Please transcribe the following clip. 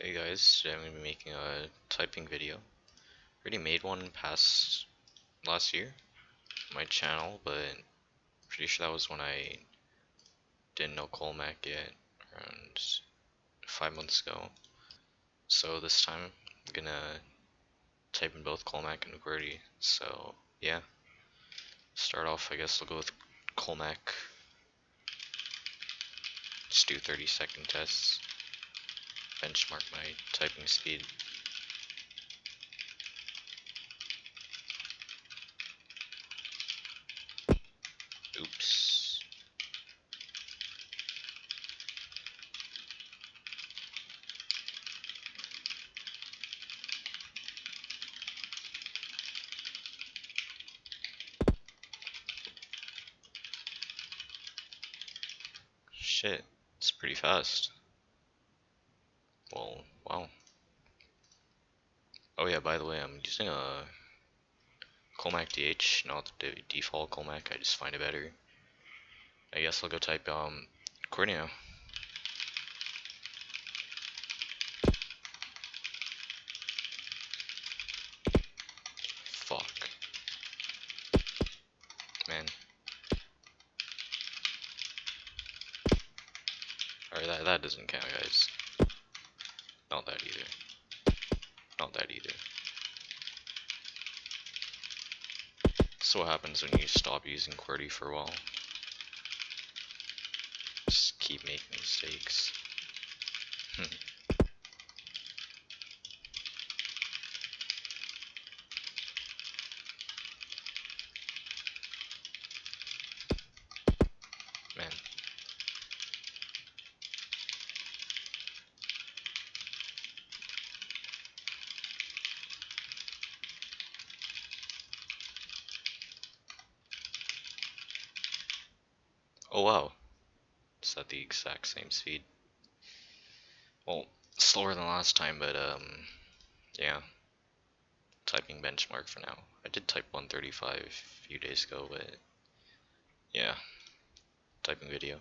Hey guys, today I'm going to be making a typing video. Already made one past last year on my channel, but pretty sure that was when I didn't know colemakdh yet, around 5 months ago. So this time I'm gonna type in both colemakdh and qwerty. So yeah, start off I guess I'll go with colemakdh. Just do 30-second tests. Benchmark my typing speed. Oops. Shit, it's pretty fast. Well, wow. Oh yeah, by the way, I'm using a colemakdh, not the default colemakdh, I just find it better. I guess I'll go type qwerty now. Fuck. Man. Alright, that doesn't count, guys. Not that either. Not that either. This is what happens when you stop using qwerty for a while. Just keep making mistakes. Man. Oh wow. It's at the exact same speed. Well, slower than last time, but yeah. Typing benchmark for now. I did type 135 a few days ago, but yeah. Typing video.